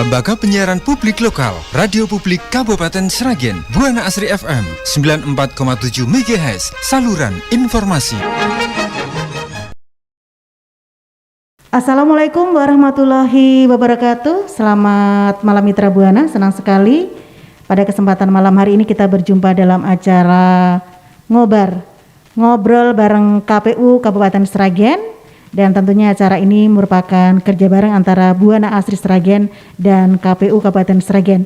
Lembaga Penyiaran Publik Lokal, Radio Publik Kabupaten Sragen, Buana Asri FM 94,7 MHz, saluran informasi. Assalamualaikum warahmatullahi wabarakatuh. Selamat malam Mitra Buana, senang sekali pada kesempatan malam hari ini kita berjumpa dalam acara Ngobrol bareng KPU Kabupaten Sragen. Dan tentunya acara ini merupakan kerja bareng antara Buana Asri Sragen dan KPU Kabupaten Sragen.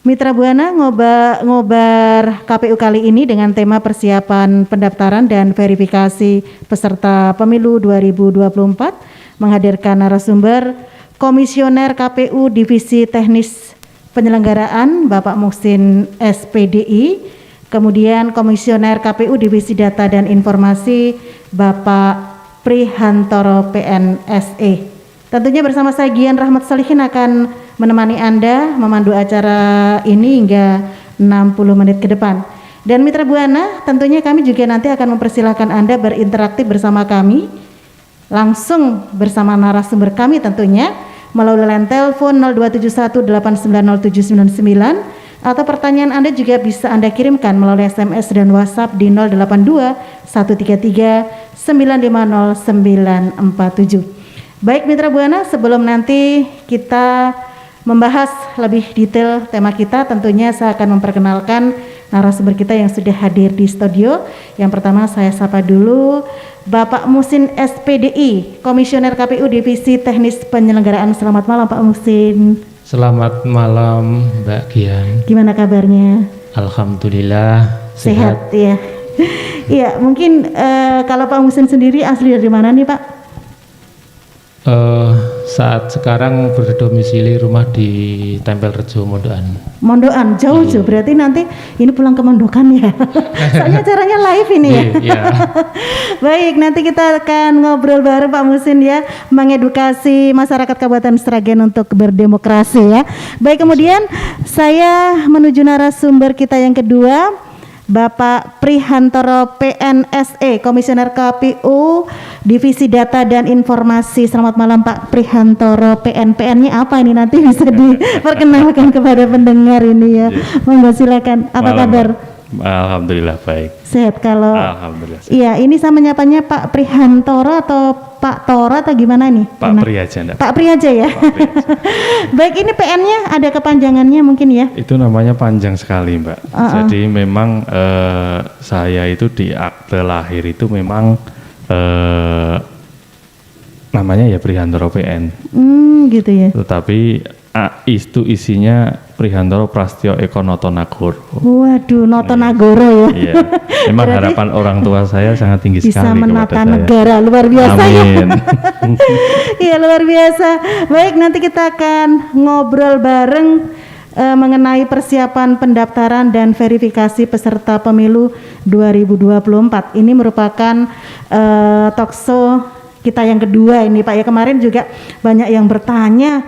Mitra Buana, ngobar KPU kali ini dengan tema persiapan pendaftaran dan verifikasi peserta pemilu 2024 menghadirkan narasumber Komisioner KPU Divisi Teknis Penyelenggaraan Bapak Muhsin SPDI, kemudian Komisioner KPU Divisi Data dan Informasi Bapak Prihantoro PNSE. Tentunya bersama saya Gian Rahmat Salihin akan menemani Anda memandu acara ini hingga 60 menit ke depan. Dan Mitra Buana, tentunya kami juga nanti akan mempersilahkan Anda berinteraksi bersama kami langsung bersama narasumber kami tentunya melalui line telepon 0271890799 atau pertanyaan Anda juga bisa Anda kirimkan melalui SMS dan WhatsApp di 082133950947. Baik Mitra Buana, sebelum nanti kita membahas lebih detail tema kita, tentunya saya akan memperkenalkan narasumber kita yang sudah hadir di studio. Yang pertama saya sapa dulu Bapak Muhsin SPDI, Komisioner KPU Divisi Teknis Penyelenggaraan. Selamat malam Pak Muhsin. Selamat malam Mbak Gian. Gimana kabarnya? Alhamdulillah sehat ya. Iya, mungkin kalau Pak Muhsin sendiri asli dari mana nih Pak? Saat sekarang berdomisili rumah di Tempel Rejo, Mondokan. Mondokan, jauh. Berarti nanti ini pulang ke Mondokan ya. Soalnya acaranya live ini ya. Iya. Baik, nanti kita akan ngobrol bareng Pak Muhsin ya, mengedukasi masyarakat Kabupaten Sragen untuk berdemokrasi ya. Baik, kemudian saya menuju narasumber kita yang kedua, Bapak Prihantoro PNSE, Komisioner KPU Divisi Data dan Informasi. Selamat malam Pak Prihantoro. PN-nya apa ini, nanti bisa diperkenalkan kepada pendengar ini ya. Monggo silakan. Apa malam, kabar? Alhamdulillah baik. Sehat kalau. Alhamdulillah. Iya, ini sama nyapanya Pak Prihantoro atau Pak Toro atau gimana nih? Pak Pri aja. Pak Pri aja ya. Baik, ini PN-nya ada kepanjangannya mungkin ya? Itu namanya panjang sekali Mbak. Jadi memang saya itu di akte lahir itu memang namanya ya Prihantoro PN. Gitu ya. Tetapi itu isinya Prihantoro Prastyo Eko Notonagur. Waduh, Notonagoro ya. Iya. Memang harapan orang tua saya sangat tinggi bisa sekali menata kepada negara, saya. luar biasa. Amin. Iya, luar biasa. Baik, nanti kita akan ngobrol bareng mengenai persiapan pendaftaran dan verifikasi peserta pemilu 2024. Ini merupakan talkshow kita yang kedua ini Pak ya. Kemarin juga banyak yang bertanya,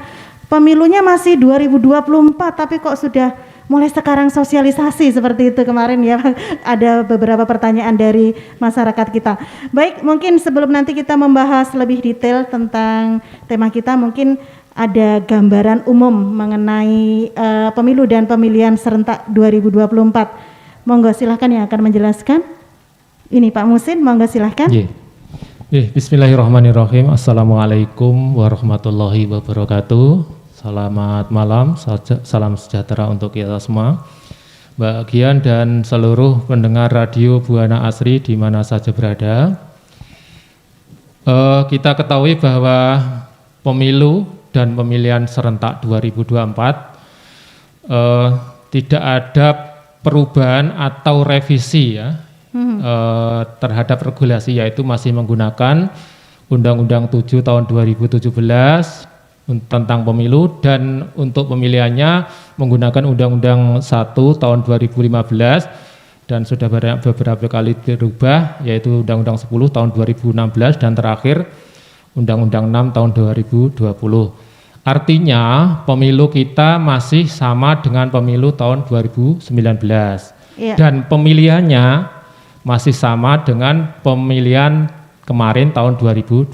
pemilunya masih 2024 tapi kok sudah mulai sekarang sosialisasi seperti itu kemarin ya. Ada beberapa pertanyaan dari masyarakat kita. Baik, mungkin sebelum nanti kita membahas lebih detail tentang tema kita, mungkin ada gambaran umum mengenai pemilu dan pemilihan serentak 2024. Monggo silahkan yang akan menjelaskan. Ini Pak Muhsin, monggo silahkan. Bismillahirrahmanirrahim. Assalamualaikum warahmatullahi wabarakatuh. Selamat malam, salam sejahtera untuk kita semua, Mbak Gian dan seluruh pendengar radio Buana Asri di mana saja berada. Kita ketahui bahwa pemilu dan pemilihan serentak 2024 tidak ada perubahan atau revisi ya terhadap regulasi, yaitu masih menggunakan Undang-Undang 7 tahun 2017 tentang pemilu, dan untuk pemilihannya menggunakan Undang-Undang 1 tahun 2015 dan sudah beberapa kali dirubah, yaitu Undang-Undang 10 tahun 2016 dan terakhir Undang-Undang 6 tahun 2020. Artinya pemilu kita masih sama dengan pemilu tahun 2019 dan pemilihannya masih sama dengan pemilihan kemarin tahun 2020.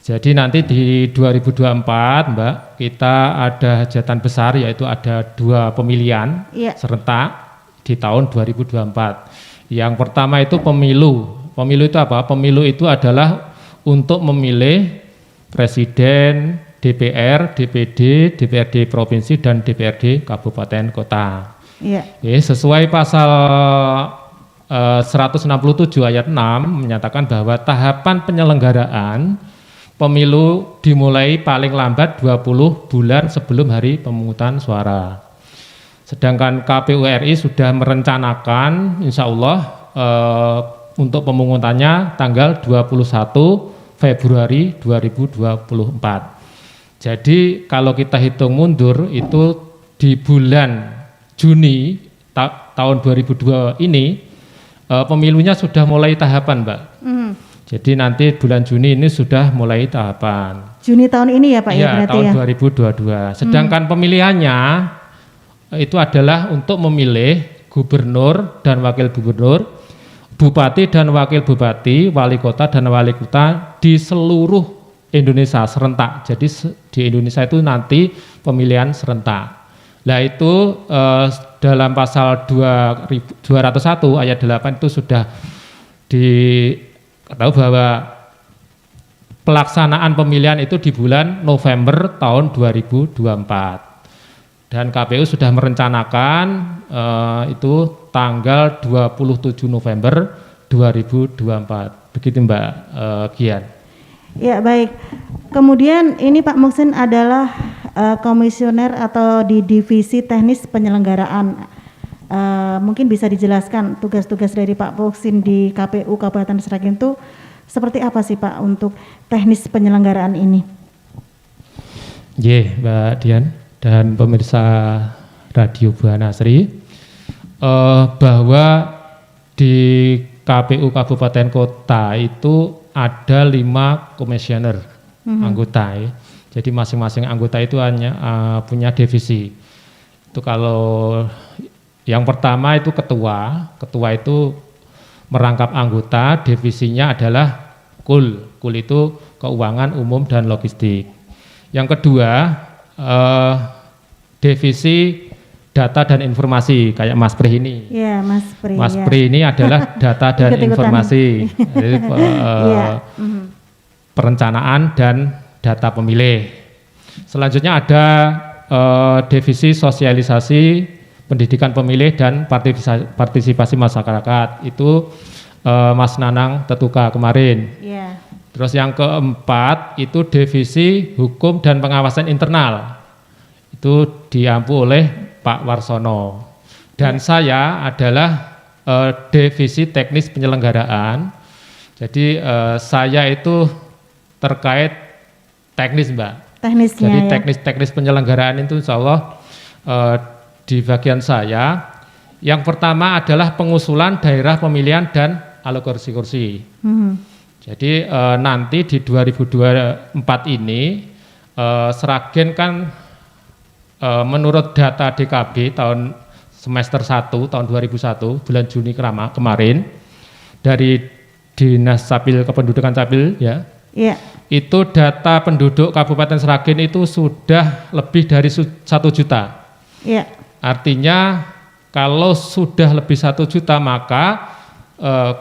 Jadi nanti di 2024 Mbak, kita ada hajatan besar, yaitu ada 2 pemilihan serentak di tahun 2024. Yang pertama itu pemilu. Pemilu itu apa? Pemilu itu adalah untuk memilih presiden, DPR, DPD, DPRD provinsi, dan DPRD kabupaten kota. Sesuai pasal 167 ayat 6 menyatakan bahwa tahapan penyelenggaraan pemilu dimulai paling lambat 20 bulan sebelum hari pemungutan suara. Sedangkan KPU RI sudah merencanakan insya Allah untuk pemungutannya tanggal 21 Februari 2024. Jadi kalau kita hitung mundur itu di bulan Juni tahun 2002 ini pemilunya sudah mulai tahapan, Mbak. Jadi nanti bulan Juni ini sudah mulai tahapan. Juni tahun ini ya Pak ya berarti tahun ya? 2022. Sedangkan pemilihannya itu adalah untuk memilih gubernur dan wakil gubernur, bupati dan wakil bupati, wali kota dan wali kota di seluruh Indonesia serentak. Jadi di Indonesia itu nanti pemilihan serentak. Nah itu dalam pasal 201 ayat 8 itu sudah tahu bahwa pelaksanaan pemilihan itu di bulan November tahun 2024 dan KPU sudah merencanakan itu tanggal 27 November 2024. Begitu Mbak Gian. Ya baik. Kemudian ini Pak Muhsin adalah komisioner atau di divisi teknis penyelenggaraan. Mungkin bisa dijelaskan tugas-tugas dari Pak Muhsin di KPU Kabupaten Sragen itu seperti apa sih Pak untuk teknis penyelenggaraan ini? Mbak Dian dan pemirsa Radio Buana Asri, bahwa di KPU Kabupaten Kota itu ada 5 komisioner anggota ya. Jadi masing-masing anggota itu hanya punya divisi. Itu kalau yang pertama itu ketua itu merangkap anggota, divisinya adalah KUL. KUL itu keuangan umum dan logistik. Yang kedua divisi data dan informasi kayak Mas Pri ini. Iya, Mas Pri. Mas Pri ini adalah data dan informasi. Jadi, perencanaan dan data pemilih. Selanjutnya ada divisi sosialisasi pendidikan pemilih dan partisipasi masyarakat. Itu Mas Nanang Tetuka kemarin. Terus yang keempat itu divisi hukum dan pengawasan internal. Itu diampu oleh Pak Warsono. Dan saya adalah divisi teknis penyelenggaraan. Jadi saya itu terkait teknis Mbak. Teknisnya. Jadi teknis penyelenggaraan itu insya Allah di bagian saya. Yang pertama adalah pengusulan daerah pemilihan dan alokasi kursi. Jadi nanti di 2024 ini Sragen kan menurut data DKB tahun semester 1 tahun 2001 bulan Juni kemarin dari Dinas Capil Kependudukan Capil ya. Itu data penduduk Kabupaten Sragen itu sudah lebih dari 1 juta. Artinya kalau sudah lebih 1 juta maka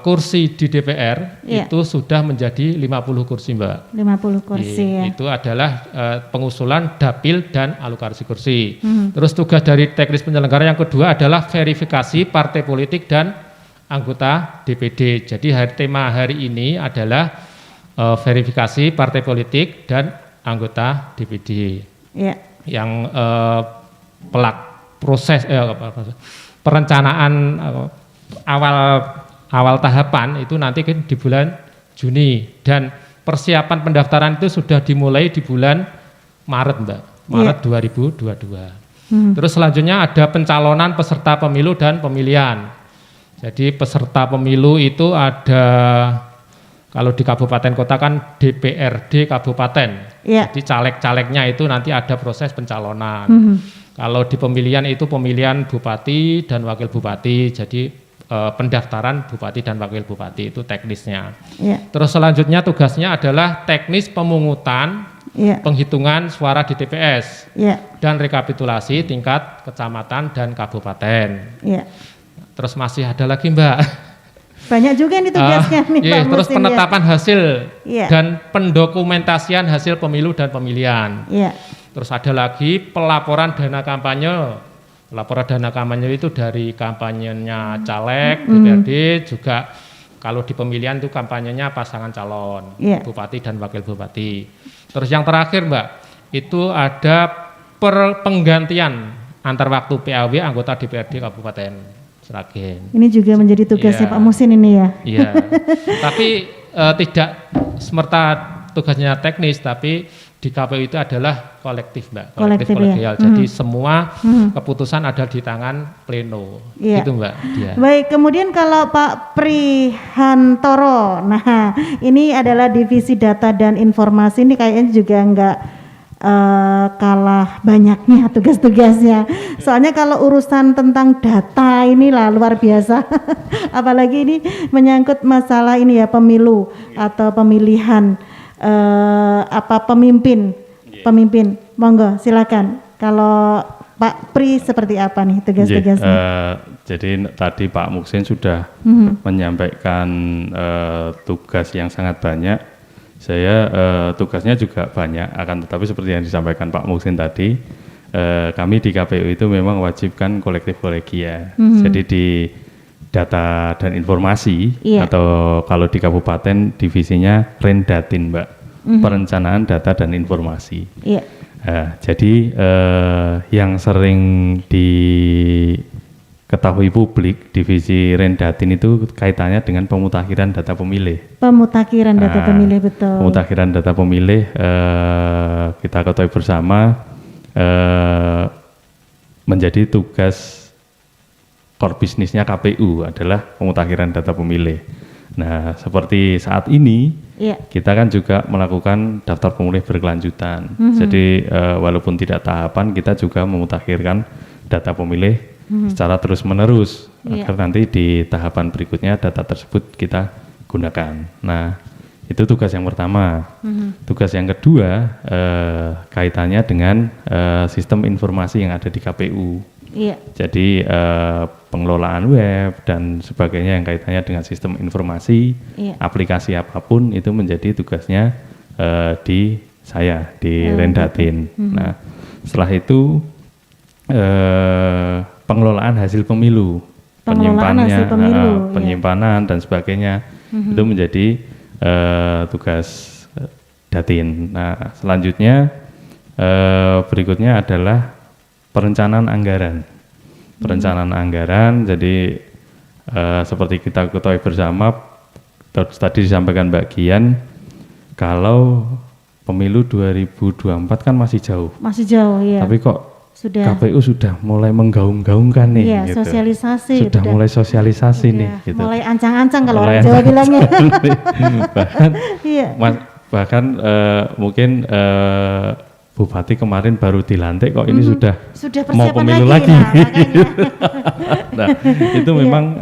kursi di DPR itu sudah menjadi 50 kursi Mbak. 50 kursi ya. Itu adalah pengusulan dapil dan alokasi kursi. Terus tugas dari teknis penyelenggara yang kedua adalah verifikasi partai politik dan anggota DPD. Jadi tema hari ini adalah verifikasi partai politik dan anggota DPD. Yang proses perencanaan awal tahapan itu nanti di bulan Juni dan persiapan pendaftaran itu sudah dimulai di bulan Maret Mbak, Maret 2022. Terus selanjutnya ada pencalonan peserta pemilu dan pemilihan. Jadi peserta pemilu itu ada kalau di kabupaten kota kan DPRD kabupaten. Jadi caleg-calegnya itu nanti ada proses pencalonan. Kalau di pemilihan itu pemilihan bupati dan wakil bupati. Jadi pendaftaran bupati dan wakil bupati, itu teknisnya. Iya. Terus selanjutnya tugasnya adalah teknis pemungutan, Iya. penghitungan suara di TPS, Iya. dan rekapitulasi tingkat kecamatan dan kabupaten. Iya. Terus masih ada lagi Mbak. Banyak juga nih tugasnya nih Iya, Pak terus Muhsin, penetapan hasil Iya. dan pendokumentasian hasil pemilu dan pemilihan. Iya. Terus ada lagi pelaporan dana kampanye. Laporan dana kampanye itu dari kampanyenya caleg, DPRD, juga kalau di pemilihan itu kampanyenya pasangan calon, Iya. bupati dan wakil bupati. Terus yang terakhir Mbak, itu ada penggantian antar waktu PAW anggota DPRD Kabupaten Sragen. Ini juga menjadi tugasnya Iya. Pak Muhsin ini ya. Iya, tapi tidak semerta tugasnya teknis, tapi di KPU itu adalah kolektif Mbak, kolektif Kolektif, kolegial. ya. Jadi semua keputusan ada di tangan pleno, Iya. gitu Mbak. Iya. Baik, kemudian kalau Pak Prihantoro, nah ini adalah divisi data dan informasi, ini kayaknya juga enggak kalah banyaknya tugas-tugasnya. Soalnya kalau urusan tentang data inilah luar biasa. Apalagi ini menyangkut masalah ini ya, pemilu atau pemilihan pemimpin. Monggo silakan. Kalau Pak Pri seperti apa nih tugas-tugasnya? Jadi tadi Pak Muhsin sudah menyampaikan tugas yang sangat banyak. Saya tugasnya juga banyak, akan tetapi seperti yang disampaikan Pak Muhsin tadi, kami di KPU itu memang wajibkan kolektif kolegia. Jadi di data dan informasi, Iya. atau kalau di kabupaten divisinya Rendatin Mbak, perencanaan data dan informasi. Iya. Jadi yang sering diketahui publik, divisi Rendatin itu kaitannya dengan pemutakhiran data pemilih. Pemutakhiran data pemilih, betul. Pemutakhiran data pemilih, kita ketahui bersama menjadi tugas core bisnisnya KPU adalah pemutakhiran data pemilih. Nah, seperti saat ini, Iya. kita kan juga melakukan daftar pemilih berkelanjutan. Jadi walaupun tidak tahapan, kita juga memutakhirkan data pemilih secara terus-menerus, Iya. agar nanti di tahapan berikutnya data tersebut kita gunakan. Nah, itu tugas yang pertama. Tugas yang kedua kaitannya dengan sistem informasi yang ada di KPU. Iya. Jadi pengelolaan web dan sebagainya yang kaitannya dengan sistem informasi, Iya. aplikasi apapun itu menjadi tugasnya di saya, di Rendatin. Nah, setelah itu pengelolaan hasil pemilu, Pengelolaan hasil pemilu, iya. penyimpanan dan sebagainya itu menjadi tugas Datin. Nah, selanjutnya berikutnya adalah perencanaan anggaran. Perencanaan anggaran, jadi seperti kita ketahui bersama, tadi disampaikan Mbak Gian, kalau pemilu 2024 kan masih jauh. Masih jauh ya. Tapi kok Sudah. KPU sudah mulai menggaung-gaungkan nih, Iya, gitu. sosialisasi. Sudah mulai sosialisasi Udah nih, gitu. mulai ancang-ancang kalau Mulai orang Jawa bilangnya. bahkan Iya. bahkan mungkin Bupati kemarin baru dilantik kok ini sudah mau persiapan pemilu lagi. Nah, makanya. Nah, itu memang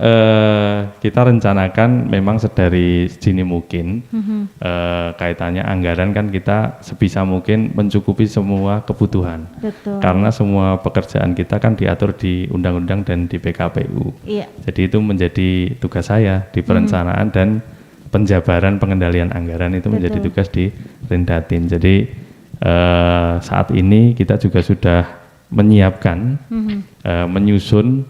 kita rencanakan memang sedari sedini mungkin, kaitannya anggaran kan kita sebisa mungkin mencukupi semua kebutuhan. Betul. Karena semua pekerjaan kita kan diatur di undang-undang dan di PKPU. Iya. Jadi itu menjadi tugas saya di perencanaan dan penjabaran pengendalian anggaran itu menjadi tugas di Rendatin. Jadi saat ini kita juga sudah menyiapkan, menyusun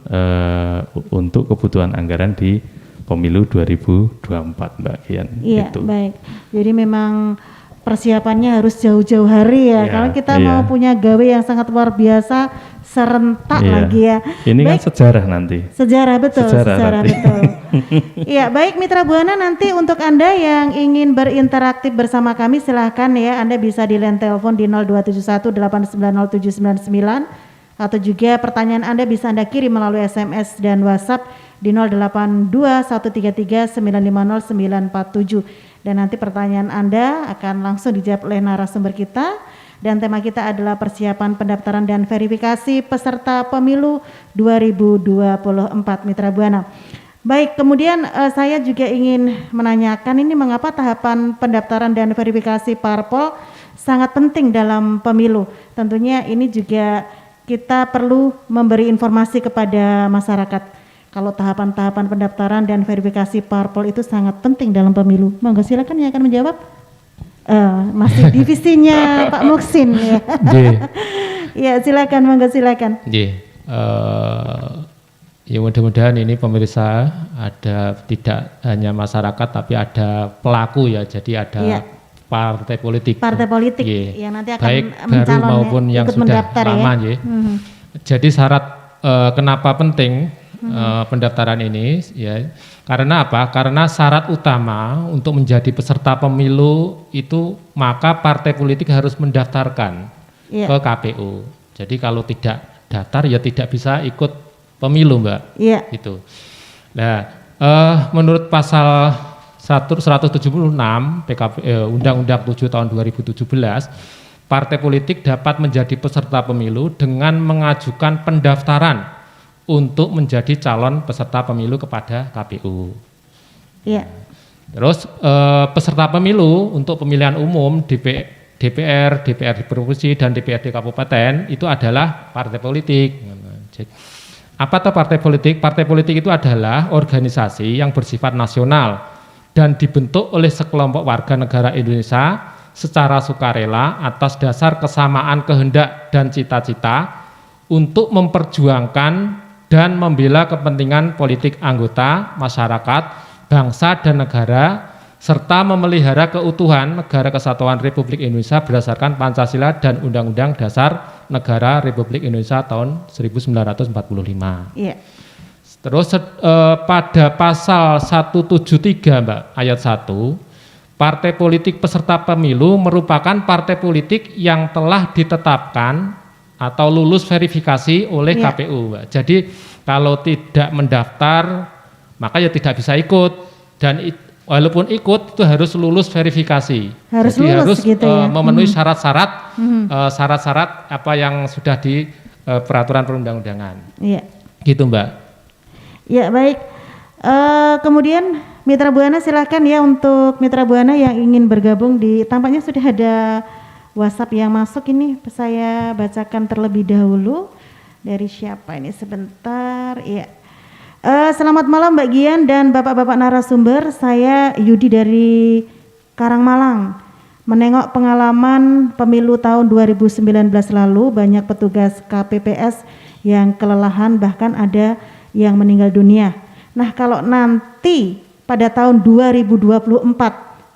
untuk kebutuhan anggaran di pemilu 2024, Mbak Gian. Iya, Gitu. baik. Jadi memang persiapannya harus jauh-jauh hari ya. Iya, Kalau kita iya. mau punya gawe yang sangat luar biasa, serentak Iya. lagi ya. Ini kan Baik. sejarah nanti. Sejarah betul, Sejarah sejarah nanti. betul. Iya, baik Mitra Buana, nanti untuk Anda yang ingin berinteraksi bersama kami silahkan ya, Anda bisa di line telepon di 0271890799 atau juga pertanyaan Anda bisa Anda kirim melalui SMS dan WhatsApp di 082133950947 dan nanti pertanyaan Anda akan langsung dijawab oleh narasumber kita. Dan tema kita adalah persiapan pendaftaran dan verifikasi peserta pemilu 2024 Mitra Buana. Baik, kemudian saya juga ingin menanyakan ini mengapa tahapan pendaftaran dan verifikasi parpol sangat penting dalam pemilu. Tentunya ini juga kita perlu memberi informasi kepada masyarakat. Kalau tahapan-tahapan pendaftaran dan verifikasi parpol itu sangat penting dalam pemilu. Monggo silakan yang akan menjawab. Masih divisinya Pak Muksin ya. Ya silakan, monggo silakan. Ya mudah-mudahan ini pemirsa ada tidak hanya masyarakat tapi ada pelaku ya, jadi ada partai politik. Partai politik yang nanti akan baik mencalon baru maupun yang sudah lama ya. Jadi syarat kenapa penting pendaftaran ini ya, karena apa? Karena syarat utama untuk menjadi peserta pemilu itu maka partai politik harus mendaftarkan ke KPU. Jadi kalau tidak daftar ya tidak bisa ikut pemilu, Mbak. Iya. Itu. Nah, menurut pasal 176 Undang-Undang 7 tahun 2017, partai politik dapat menjadi peserta pemilu dengan mengajukan pendaftaran untuk menjadi calon peserta pemilu kepada KPU. Iya. Terus peserta pemilu untuk pemilihan umum DPR, DPRD provinsi dan DPRD kabupaten itu adalah partai politik. Apa itu partai politik? Partai politik itu adalah organisasi yang bersifat nasional dan dibentuk oleh sekelompok warga negara Indonesia secara sukarela atas dasar kesamaan kehendak dan cita-cita untuk memperjuangkan dan membela kepentingan politik anggota, masyarakat, bangsa dan negara serta memelihara keutuhan Negara Kesatuan Republik Indonesia berdasarkan Pancasila dan Undang-Undang Dasar Negara Republik Indonesia tahun 1945. Iya. Terus pada pasal 173 Mbak ayat 1, partai politik peserta pemilu merupakan partai politik yang telah ditetapkan atau lulus verifikasi oleh KPU, Mbak. Jadi kalau tidak mendaftar maka ya tidak bisa ikut, dan walaupun ikut itu harus lulus verifikasi. Jadi harus gitu ya? Memenuhi syarat-syarat syarat-syarat apa yang sudah di peraturan perundang-undangan. Iya. Gitu, Mbak. Ya, baik. Kemudian Mitra Buana silakan ya, untuk Mitra Buana yang ingin bergabung tampaknya sudah ada WhatsApp yang masuk ini, saya bacakan terlebih dahulu. Dari siapa ini, sebentar. Iya. Selamat malam Mbak Gian dan Bapak-Bapak narasumber, saya Yudi dari Karangmalang. Menengok pengalaman pemilu tahun 2019 lalu, banyak petugas KPPS yang kelelahan, bahkan ada yang meninggal dunia. Nah, kalau nanti pada tahun 2024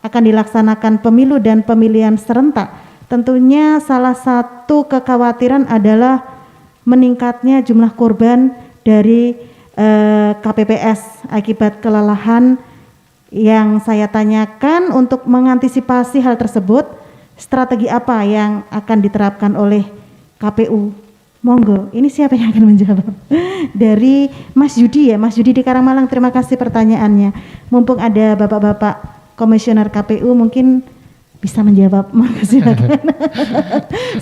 akan dilaksanakan pemilu dan pemilihan serentak, tentunya salah satu kekhawatiran adalah meningkatnya jumlah korban dari KPPS akibat kelelahan. Yang saya tanyakan, untuk mengantisipasi hal tersebut, strategi apa yang akan diterapkan oleh KPU? Monggo, ini siapa yang akan menjawab? Dari Mas Yudi ya, Mas Yudi di Karangmalang, terima kasih pertanyaannya. Mumpung ada bapak-bapak komisioner KPU mungkin bisa menjawab, monggo silakan.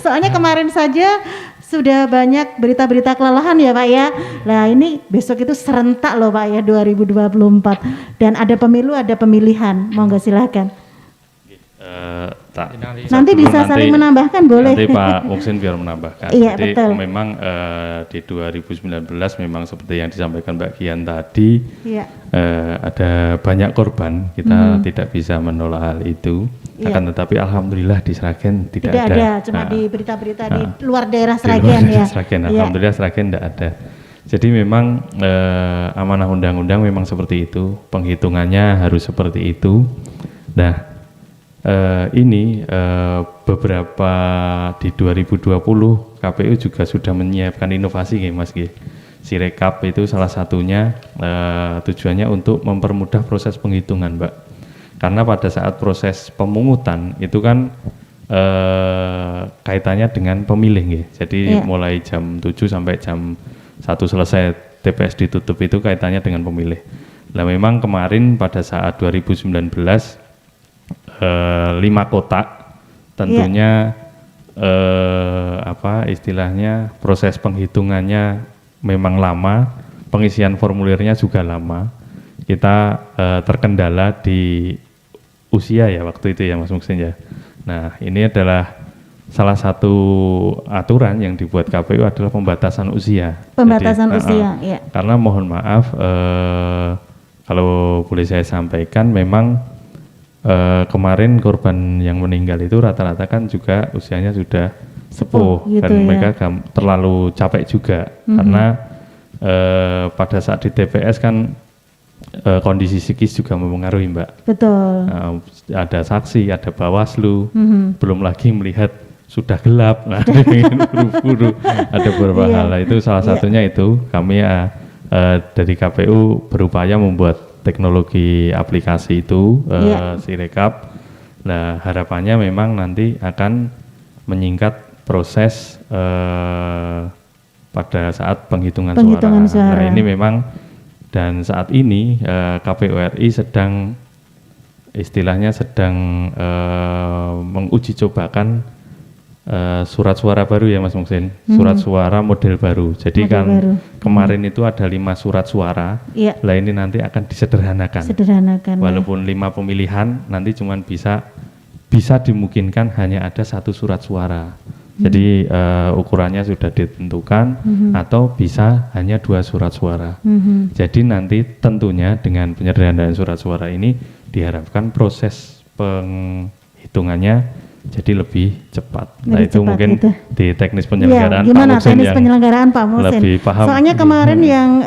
Soalnya kemarin saja sudah banyak berita-berita kelelahan ya Pak ya. Nah ini besok itu serentak loh Pak ya, 2024. Dan ada pemilu, ada pemilihan. Monggo silakan. Nanti bisa saling menambahkan, boleh. Nanti Pak Muksin biar menambahkan. Iya, jadi betul. memang di 2019 memang seperti yang disampaikan Mbak Gian tadi, iya. Ada banyak korban, kita tidak bisa menolak hal itu. Iya. Akan tetapi alhamdulillah di Sragen tidak ada. Cuma di berita-berita di luar daerah Sragen ya. Sragen, alhamdulillah Sragen tidak ada. Jadi memang amanah undang-undang memang seperti itu, penghitungannya harus seperti itu. Nah, ini beberapa di 2020 KPU juga sudah menyiapkan inovasi ya Mas G. Sirekap itu salah satunya, tujuannya untuk mempermudah proses penghitungan, Mbak. Karena pada saat proses pemungutan itu kan kaitannya dengan pemilih ya. Jadi mulai jam 7 sampai jam 1 selesai TPS ditutup itu kaitannya dengan pemilih. Nah memang kemarin pada saat 2019 5 kotak tentunya istilahnya proses penghitungannya memang lama, pengisian formulirnya juga lama. kita terkendala di usia ya waktu itu ya Mas Muksin ya. Nah ini adalah salah satu aturan yang dibuat KPU adalah pembatasan usia. Pembatasan Jadi, usia, ya. Karena mohon maaf kalau boleh saya sampaikan memang kemarin korban yang meninggal itu rata-rata kan juga usianya sudah sepuh gitu dan ya. mereka terlalu capek juga karena pada saat di TPS kan kondisi psikis juga mempengaruhi Mbak. Betul. Ada saksi, ada Bawaslu, belum lagi melihat sudah gelap, nah ingin buru-buru, ada beberapa hal. Nah, itu salah satunya itu kami dari KPU berupaya membuat teknologi aplikasi itu Sirekap. Nah harapannya memang nanti akan menyingkat proses pada saat penghitungan suara. Nah ini memang dan saat ini KPU RI sedang istilahnya sedang menguji cobakan surat suara baru ya Mas Muksin, surat suara model baru. Jadi model kan baru. Kemarin itu ada 5 surat suara, lah ini nanti akan disederhanakan. Walaupun 5 pemilihan nanti cuman bisa dimungkinkan hanya ada 1 surat suara. Jadi ukurannya sudah ditentukan atau bisa hanya 2 surat suara. Jadi nanti tentunya dengan penyederhanaan surat suara ini diharapkan proses penghitungannya jadi lebih cepat. Nah itu mungkin itu. Di teknis penyelenggaraan gimana Pak Muhsin teknis penyelenggaraan Pak Muhsin? Lebih paham. Soalnya kemarin yang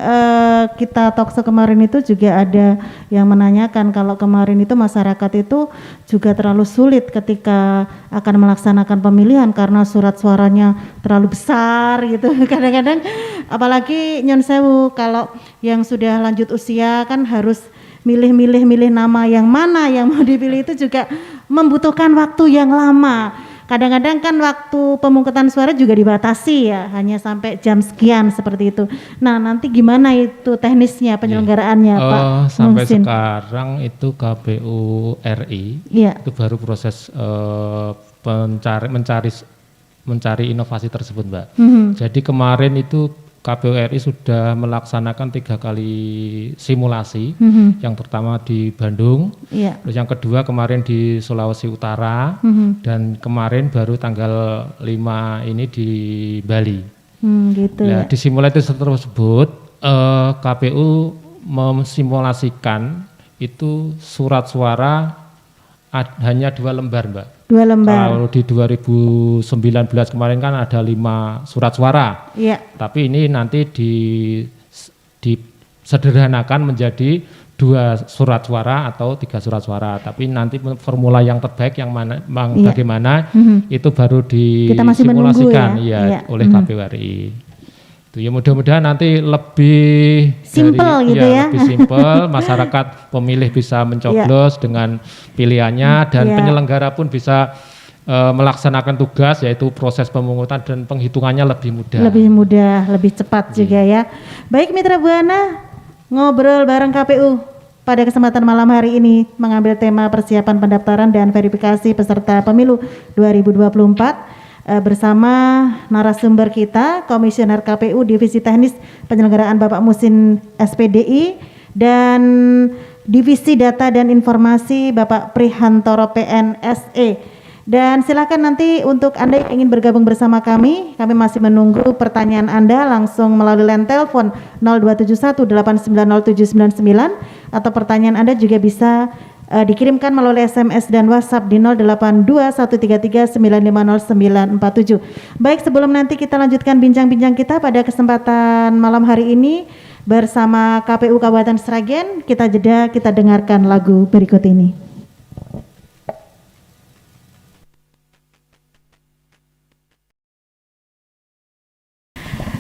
kita talkshow kemarin itu juga ada yang menanyakan kalau kemarin itu masyarakat itu juga terlalu sulit ketika akan melaksanakan pemilihan karena surat suaranya terlalu besar gitu. Kadang-kadang apalagi nyon sewu kalau yang sudah lanjut usia kan harus milih nama yang mana yang mau dipilih itu juga membutuhkan waktu yang lama. Kadang-kadang kan waktu pemungutan suara juga dibatasi ya, hanya sampai jam sekian seperti itu. Nah nanti gimana itu teknisnya penyelenggaraannya Pak sampai Muhsin? Sekarang itu KPU RI itu baru proses mencari inovasi tersebut Mbak. Jadi kemarin itu KPU RI sudah melaksanakan 3 kali simulasi. Yang pertama di Bandung, terus yang kedua kemarin di Sulawesi Utara, dan kemarin baru tanggal 5 ini di Bali. Gitu nah, di simulasi tersebut KPU memsimulasikan itu surat suara hanya 2 lembar Mbak. 2 lembar. Kalau di 2019 kemarin kan ada 5 surat suara. Tapi ini nanti disederhanakan menjadi 2 surat suara atau 3 surat suara. Tapi nanti formula yang terbaik yang mana, bagaimana itu baru disimulasikan oleh KPU RI. Itu ya mudah-mudahan nanti lebih simpel gitu ya. Lebih simpel, masyarakat pemilih bisa mencoblos dengan pilihannya dan penyelenggara pun bisa melaksanakan tugas yaitu proses pemungutan dan penghitungannya lebih mudah. Lebih cepat juga ya. Baik Mitra Buana, ngobrol bareng KPU pada kesempatan malam hari ini mengambil tema persiapan pendaftaran dan verifikasi peserta pemilu 2024. Bersama narasumber kita, Komisioner KPU Divisi Teknis Penyelenggaraan Bapak Muhsin SPDI dan Divisi Data dan Informasi Bapak Prihantoro PNSE. Dan silakan nanti untuk Anda yang ingin bergabung bersama kami masih menunggu pertanyaan Anda langsung melalui line telepon 0271890799 atau pertanyaan Anda juga bisa dikirimkan melalui SMS dan WhatsApp di 082133950947. Baik, sebelum nanti kita lanjutkan bincang-bincang kita pada kesempatan malam hari ini bersama KPU Kabupaten Sragen, kita jeda, kita dengarkan lagu berikut ini.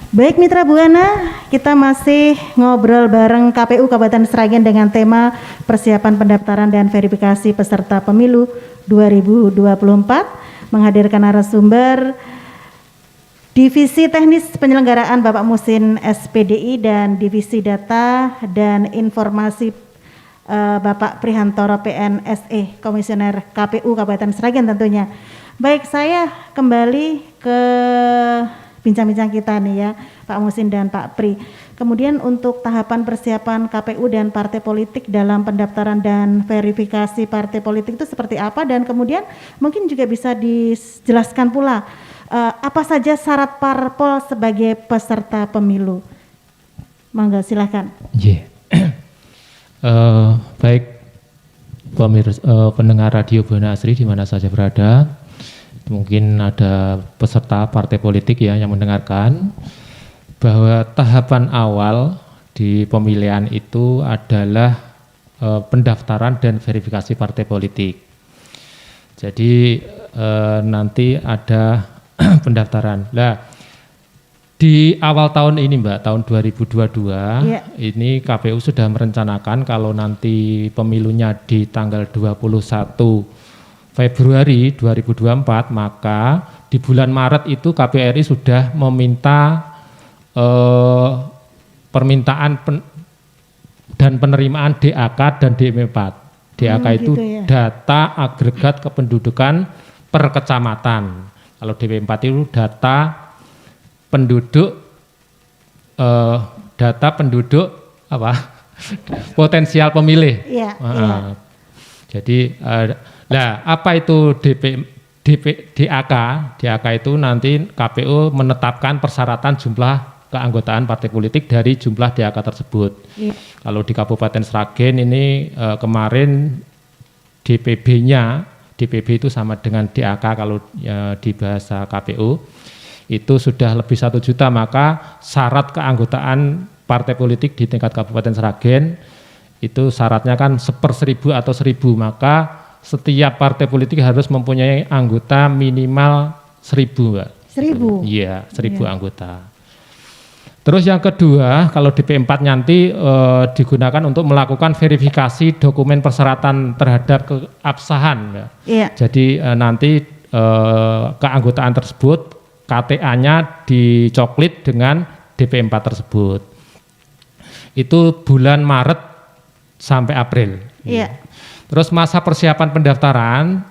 Baik Mitra Buana, kita masih ngobrol bareng KPU Kabupaten Sragen dengan tema persiapan pendaftaran dan verifikasi peserta pemilu 2024. Menghadirkan narasumber Divisi Teknis Penyelenggaraan Bapak Muhsin SPDI dan Divisi Data dan Informasi Bapak Prihantoro PNSE, Komisioner KPU Kabupaten Sragen tentunya. Baik, saya kembali ke bincang-bincang kita nih ya, Pak Muhsin dan Pak Pri. Kemudian untuk tahapan persiapan KPU dan partai politik dalam pendaftaran dan verifikasi partai politik itu seperti apa, dan kemudian mungkin juga bisa dijelaskan pula apa saja syarat parpol sebagai peserta pemilu. Monggo silakan. Baik pendengar Radio Buana Asri di mana saja berada, mungkin ada peserta partai politik ya yang mendengarkan, bahwa tahapan awal di pemilihan itu adalah pendaftaran dan verifikasi partai politik. Jadi nanti ada pendaftaran. Nah, di awal tahun ini Mbak, tahun 2022, ini KPU sudah merencanakan kalau nanti pemilunya di tanggal 21 Februari 2024, maka di bulan Maret itu KPU RI sudah meminta permintaan dan penerimaan DAK dan DM4. DAK itu gitu ya. data agregat kependudukan per kecamatan. Kalau DM4 itu data penduduk potensial pemilih. Jadi apa itu DAK? DAK itu nanti KPU menetapkan persyaratan jumlah keanggotaan partai politik dari jumlah DAK tersebut. Kalau di Kabupaten Sragen ini kemarin DPB itu sama dengan DAK kalau di bahasa KPU. Itu sudah lebih 1 juta, maka syarat keanggotaan partai politik di tingkat Kabupaten Sragen itu syaratnya kan 1/1000 atau 1000, maka setiap partai politik harus mempunyai anggota minimal 1000, Mbak. 1000? Iya, 1000 anggota. Terus yang kedua, kalau DP4 nanti digunakan untuk melakukan verifikasi dokumen persyaratan terhadap keabsahan, Mbak. Jadi nanti keanggotaan tersebut KTA-nya dicoklit dengan DP4 tersebut. Itu bulan Maret sampai April. Terus masa persiapan pendaftaran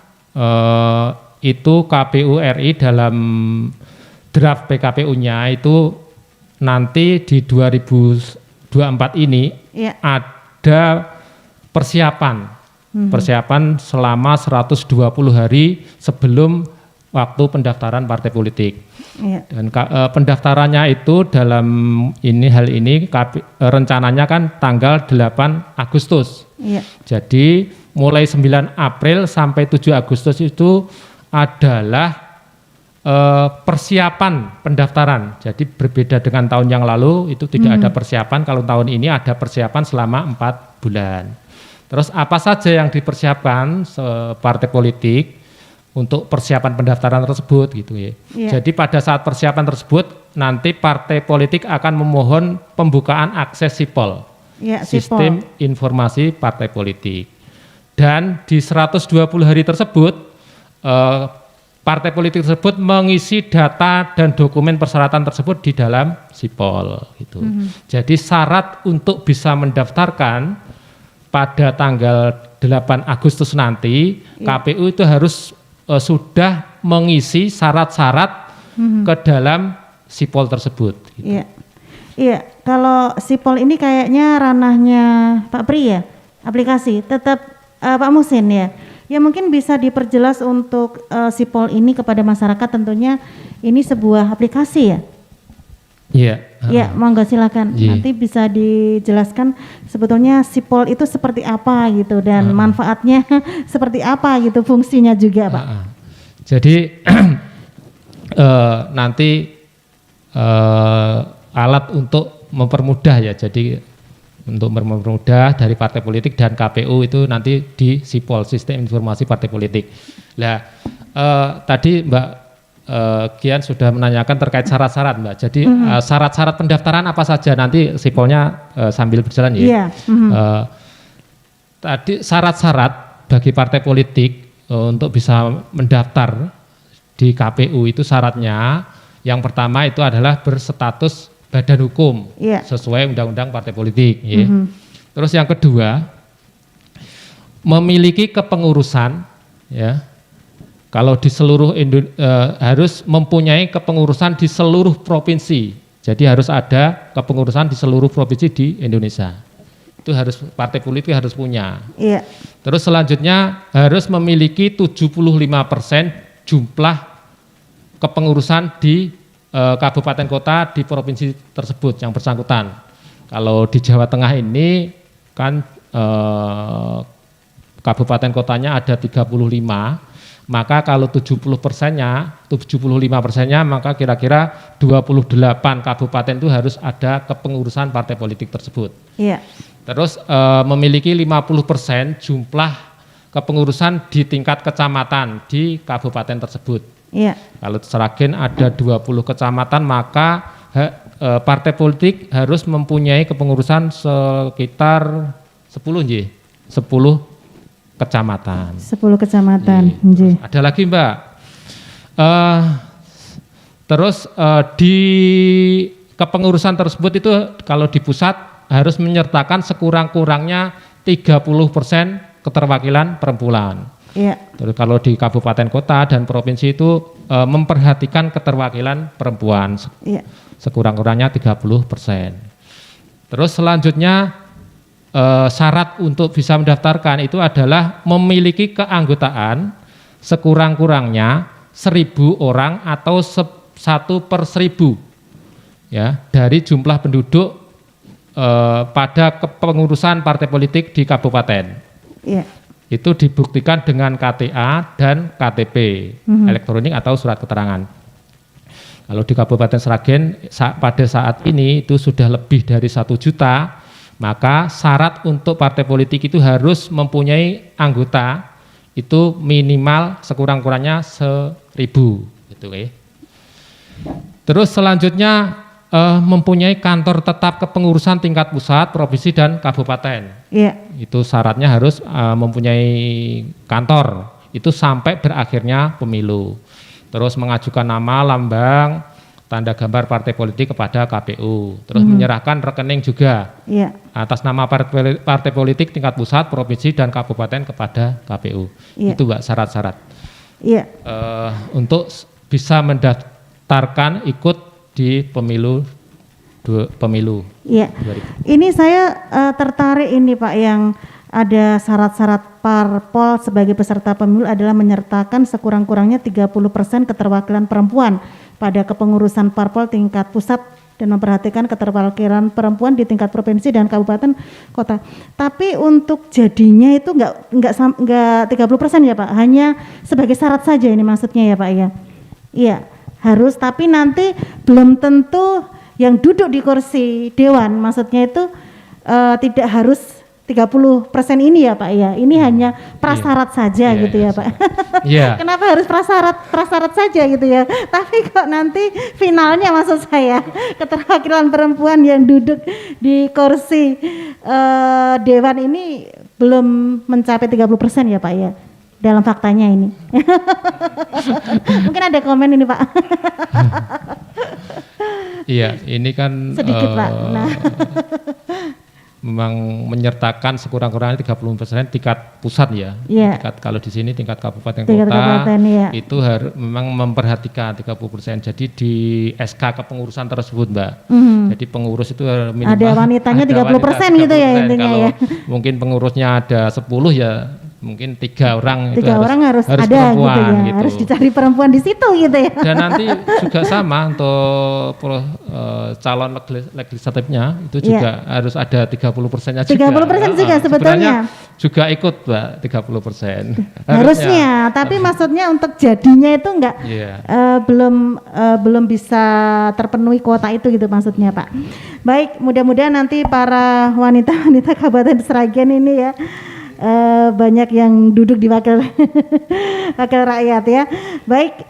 itu KPU RI dalam draft PKPU-nya itu nanti di 2024 ini ada persiapan selama 120 hari sebelum waktu pendaftaran partai politik. Dan pendaftarannya itu dalam hal ini rencananya kan tanggal 8 Agustus. Jadi mulai 9 April sampai 7 Agustus itu adalah persiapan pendaftaran. Jadi berbeda dengan tahun yang lalu itu tidak ada persiapan, kalau tahun ini ada persiapan selama 4 bulan. Terus apa saja yang dipersiapkan partai politik untuk persiapan pendaftaran tersebut gitu ya. Jadi pada saat persiapan tersebut nanti partai politik akan memohon pembukaan akses SIPOL, sistem informasi partai politik. Dan di 120 hari tersebut partai politik tersebut mengisi data dan dokumen persyaratan tersebut di dalam SIPOL gitu. Jadi syarat untuk bisa mendaftarkan pada tanggal 8 Agustus nanti KPU itu harus sudah mengisi syarat-syarat ke dalam SIPOL tersebut. Gitu. Iya, kalau SIPOL ini kayaknya ranahnya Pak Pri ya, aplikasi. Tetap Pak Muhsin ya. Ya mungkin bisa diperjelas untuk SIPOL ini kepada masyarakat, tentunya ini sebuah aplikasi ya. Ya, monggo silakan. Nanti bisa dijelaskan sebetulnya SIPOL itu seperti apa gitu dan manfaatnya seperti apa gitu, fungsinya juga, Pak. Jadi nanti alat untuk mempermudah ya. Jadi untuk mempermudah dari partai politik dan KPU itu nanti di SIPOL, Sistem Informasi Partai Politik. Nah, tadi Mbak Gian sudah menanyakan terkait syarat-syarat, Mbak. Jadi syarat-syarat pendaftaran apa saja nanti SIPOL-nya sambil berjalan ya. Tadi syarat-syarat bagi partai politik untuk bisa mendaftar di KPU itu syaratnya yang pertama itu adalah berstatus badan hukum sesuai undang-undang partai politik. Terus yang kedua memiliki kepengurusan ya. Kalau di seluruh harus mempunyai kepengurusan di seluruh provinsi. Jadi harus ada kepengurusan di seluruh provinsi di Indonesia. Itu harus partai politik harus punya. Iya. Terus selanjutnya harus memiliki 75% jumlah kepengurusan di kabupaten kota di provinsi tersebut yang bersangkutan. Kalau di Jawa Tengah ini kan kabupaten kotanya ada 35, maka kalau 75%-nya maka kira-kira 28 kabupaten itu harus ada kepengurusan partai politik tersebut. Iya. Terus memiliki 50% jumlah kepengurusan di tingkat kecamatan di kabupaten tersebut. Iya. Kalau Sragen ada 20 kecamatan, maka partai politik harus mempunyai kepengurusan sekitar 10 kecamatan. 10 kecamatan. Iya. Nggih. Ada lagi Mbak. Terus di kepengurusan tersebut itu kalau di pusat harus menyertakan sekurang-kurangnya 30% keterwakilan perempuan. Iya. Terus kalau di kabupaten kota dan provinsi itu memperhatikan keterwakilan perempuan Iya. sekurang-kurangnya 30%. Terus selanjutnya syarat untuk bisa mendaftarkan itu adalah memiliki keanggotaan sekurang-kurangnya 1.000 orang atau 1/1000 ya dari jumlah penduduk pada kepengurusan partai politik di kabupaten. Iya. Itu dibuktikan dengan KTA dan KTP elektronik atau surat keterangan. Kalau di Kabupaten Sragen pada saat ini itu sudah lebih dari 1 juta, maka syarat untuk partai politik itu harus mempunyai anggota itu minimal sekurang-kurangnya 1.000 gitu ya. Terus selanjutnya mempunyai kantor tetap kepengurusan tingkat pusat, provinsi dan kabupaten. Iya. Itu syaratnya harus mempunyai kantor itu sampai berakhirnya pemilu. Terus mengajukan nama, lambang, tanda gambar partai politik kepada KPU. Terus menyerahkan rekening juga Iya. atas nama partai politik tingkat pusat, provinsi dan kabupaten kepada KPU. Iya. Itu Mbak syarat-syarat. Iya. Untuk bisa mendaftarkan ikut di pemilu. Iya. 2000. Ini saya tertarik ini Pak yang ada syarat-syarat parpol sebagai peserta pemilu adalah menyertakan sekurang-kurangnya 30% keterwakilan perempuan pada kepengurusan parpol tingkat pusat dan memperhatikan keterwakilan perempuan di tingkat provinsi dan kabupaten kota. Tapi untuk jadinya itu enggak 30% ya Pak, hanya sebagai syarat saja ini maksudnya ya Pak ya. Iya, harus tapi nanti belum tentu yang duduk di kursi dewan maksudnya itu tidak harus 30% ini ya Pak ya. Ini hanya prasyarat saja gitu ya Pak. Iya. Kenapa harus prasyarat saja gitu ya. Tapi kok nanti finalnya maksud saya keterwakilan perempuan yang duduk di kursi dewan ini belum mencapai 30% ya Pak ya. Dalam faktanya ini. Mungkin ada komen ini Pak. Iya, ini kan sedikit Pak. Nah. Memang menyertakan sekurang-kurangnya 30% tingkat pusat ya. Yeah. Tingkat, kalau di sini tingkat kabupaten Tingkat kota kabupaten, iya. itu memang memperhatikan 30%. Jadi di SK kepengurusan tersebut Mbak. Jadi pengurus itu minimal ada wanitanya 30% gitu ya intinya kalau ya. mungkin pengurusnya ada 10 ya mungkin 3 orang itu orang harus ada perempuan, gitu ya. gitu. Harus dicari perempuan di situ gitu ya. Dan nanti juga sama untuk calon legislatifnya itu juga harus ada 30%-nya juga. 30% juga sebetulnya. Juga ikut Mbak 30%. Harusnya, tapi maksudnya untuk jadinya itu enggak belum bisa terpenuhi kuota itu gitu maksudnya Pak. Baik, mudah-mudahan nanti para wanita-wanita Kabupaten Sragen ini ya banyak yang duduk di wakil rakyat ya. Baik,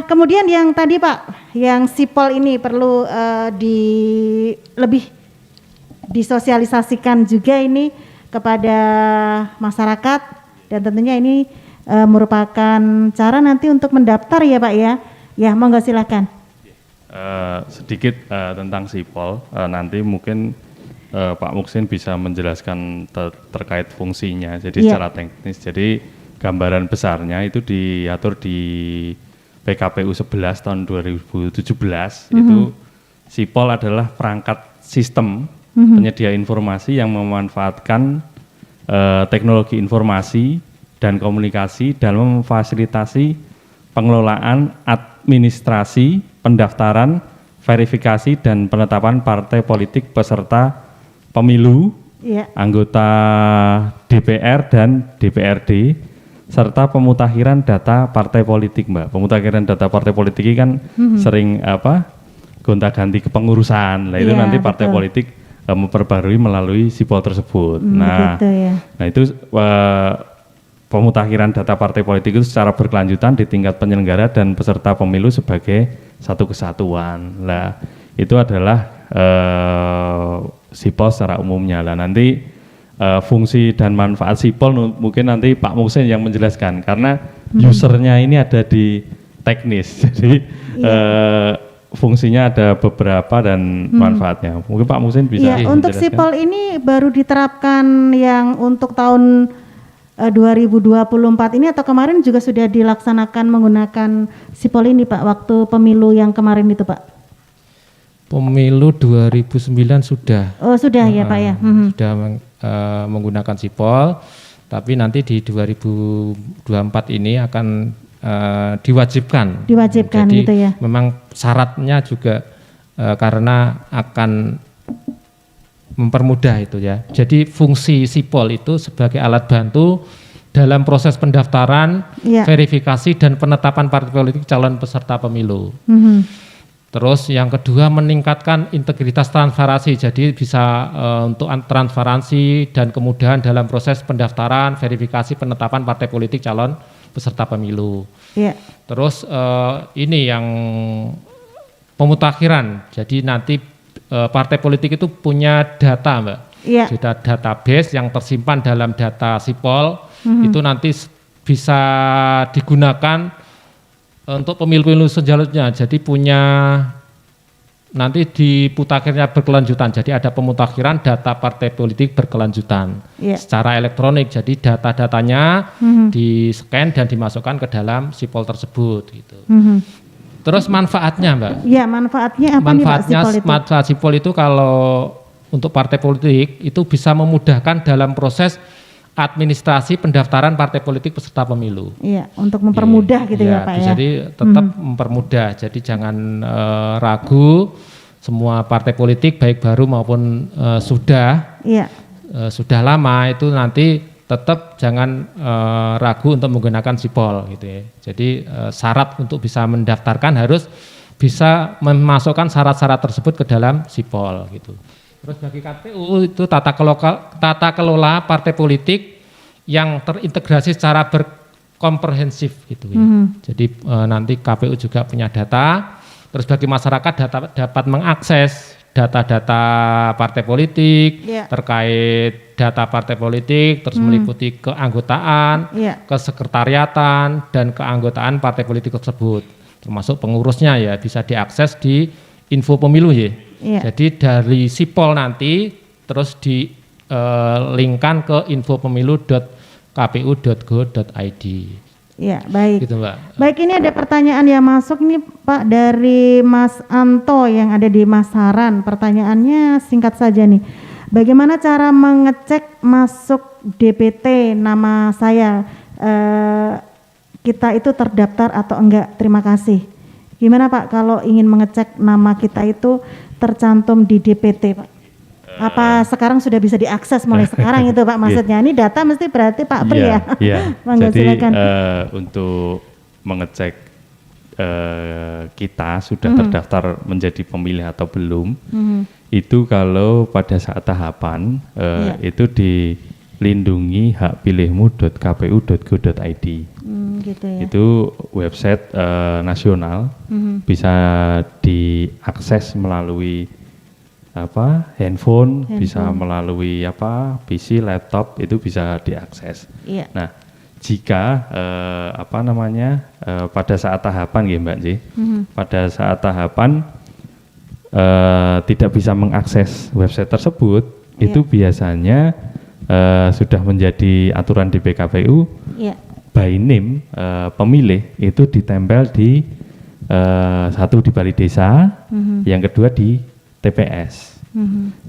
kemudian yang tadi Pak, yang sipol ini perlu lebih disosialisasikan juga ini kepada masyarakat dan tentunya ini merupakan cara nanti untuk mendaftar ya Pak ya. Ya, monggo silakan. Sedikit tentang sipol, nanti mungkin Pak Muksin bisa menjelaskan terkait fungsinya. Jadi secara teknis, jadi gambaran besarnya itu diatur di PKPU 11 tahun 2017 itu SIPOL adalah perangkat sistem penyedia informasi yang memanfaatkan teknologi informasi dan komunikasi dalam memfasilitasi pengelolaan administrasi, pendaftaran, verifikasi dan penetapan partai politik peserta pemilu, anggota DPR dan DPRD, serta pemutakhiran data partai politik, Mbak. Pemutakhiran data partai politik ini kan sering gonta-ganti kepengurusan. Lah itu nanti partai politik memperbarui melalui SIPOL tersebut. Nah, gitu ya. Nah itu pemutakhiran data partai politik itu secara berkelanjutan di tingkat penyelenggara dan peserta pemilu sebagai satu kesatuan. Lah itu adalah SIPOL secara umumnya. Lah nanti fungsi dan manfaat SIPOL mungkin nanti Pak Muhsin yang menjelaskan karena usernya ini ada di teknis. Jadi fungsinya ada beberapa dan manfaatnya. Mungkin Pak Muhsin bisa menjelaskan. Untuk SIPOL ini baru diterapkan yang untuk tahun 2024 ini atau kemarin juga sudah dilaksanakan menggunakan SIPOL ini Pak waktu pemilu yang kemarin itu Pak? Pemilu 2009 sudah. Oh sudah ya Pak ya. Sudah menggunakan SIPOL, tapi nanti di 2024 ini akan diwajibkan. Diwajibkan. Jadi gitu ya. Memang syaratnya juga karena akan mempermudah itu ya. Jadi fungsi SIPOL itu sebagai alat bantu dalam proses pendaftaran, verifikasi dan penetapan partai politik calon peserta pemilu. Terus yang kedua meningkatkan integritas transparansi. Jadi bisa untuk transparansi dan kemudahan dalam proses pendaftaran, verifikasi, penetapan partai politik calon peserta pemilu. Terus ini yang pemutakhiran. Jadi nanti partai politik itu punya data, Mbak. Sudah database yang tersimpan dalam data SIPOL itu nanti bisa digunakan untuk pemilu-pemilu selanjutnya. Jadi punya nanti diputakhirnya berkelanjutan. Jadi ada pemutakhiran data partai politik berkelanjutan secara elektronik. Jadi data-datanya di-scan dan dimasukkan ke dalam SIPOL tersebut gitu. Terus manfaatnya, Mbak? Ya, manfaatnya apa nih Pak SIPOL itu? Manfaat SIPOL itu kalau untuk partai politik itu bisa memudahkan dalam proses administrasi pendaftaran partai politik peserta pemilu. Iya, untuk mempermudah gitu ya Pak ya. Jadi tetap mempermudah. Jadi jangan ragu, semua partai politik baik baru maupun sudah lama itu nanti tetap jangan ragu untuk menggunakan SIPOL gitu ya. Jadi syarat untuk bisa mendaftarkan harus bisa memasukkan syarat-syarat tersebut ke dalam SIPOL gitu. Terus bagi KPU itu tata kelola partai politik yang terintegrasi secara berkomprehensif gitu ya. Jadi nanti KPU juga punya data. Terus bagi masyarakat dapat mengakses data-data partai politik terkait data partai politik, terus meliputi keanggotaan, kesekretariatan dan keanggotaan partai politik tersebut, termasuk pengurusnya ya bisa diakses di info pemilu ya. Jadi dari SIPOL nanti terus di-linkkan ke infopemilu.kpu.go.id. Ya, baik. Gitu, Mbak. Baik, ini ada pertanyaan yang masuk nih Pak dari Mas Anto yang ada di Masaran. Pertanyaannya singkat saja nih. Bagaimana cara mengecek masuk DPT nama saya? Kita itu terdaftar atau enggak? Terima kasih. Gimana Pak kalau ingin mengecek nama kita itu tercantum di DPT Pak? Apa sekarang sudah bisa diakses mulai sekarang itu Pak maksudnya? Ini data mesti berarti Pak Pri ya? Iya, jadi untuk mengecek kita sudah terdaftar menjadi pemilih atau belum, itu kalau pada saat tahapan itu di lindungi-hakpilihmu.kpu.go.id. Gitu ya. Itu website nasional, bisa diakses melalui handphone, bisa melalui PC, laptop, itu bisa diakses. Nah, jika pada saat tahapan ya Mbak Ji, pada saat tahapan tidak bisa mengakses website tersebut, itu biasanya sudah menjadi aturan di PKPU, by name pemilih itu ditempel di satu di balai desa, yang kedua di TPS.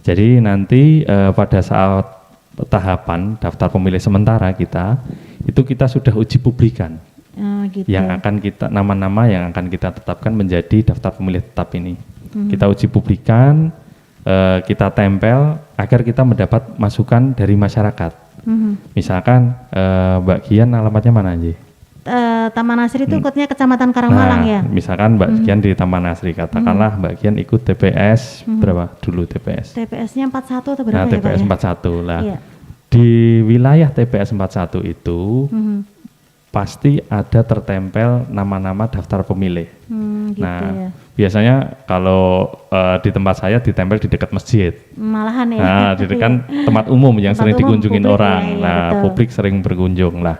Jadi nanti pada saat tahapan daftar pemilih sementara kita sudah uji publikan. Gitu. Yang akan kita nama-nama yang akan kita tetapkan menjadi daftar pemilih tetap ini. Kita uji publikan, kita tempel agar kita mendapat masukan dari masyarakat. Misalkan Mbak Gian alamatnya mana aja? Taman Asri itu ikutnya Kecamatan Karangmalang ya? Misalkan Mbak Gian di Taman Asri, katakanlah Mbak Gian ikut TPS berapa dulu TPS? TPS-nya 41 atau berapa Nah, ya TPS Pak ya? 41 lah. Iya. Di wilayah TPS 41 itu pasti ada tertempel nama-nama daftar pemilih. Gitu Nah, ya. biasanya kalau di tempat saya ditempel di dekat masjid. Malahan ya. Nah, di dekat tempat umum yang Tempat sering umum, dikunjungin publik orang. ya, iya, Nah, betul. publik sering berkunjung lah.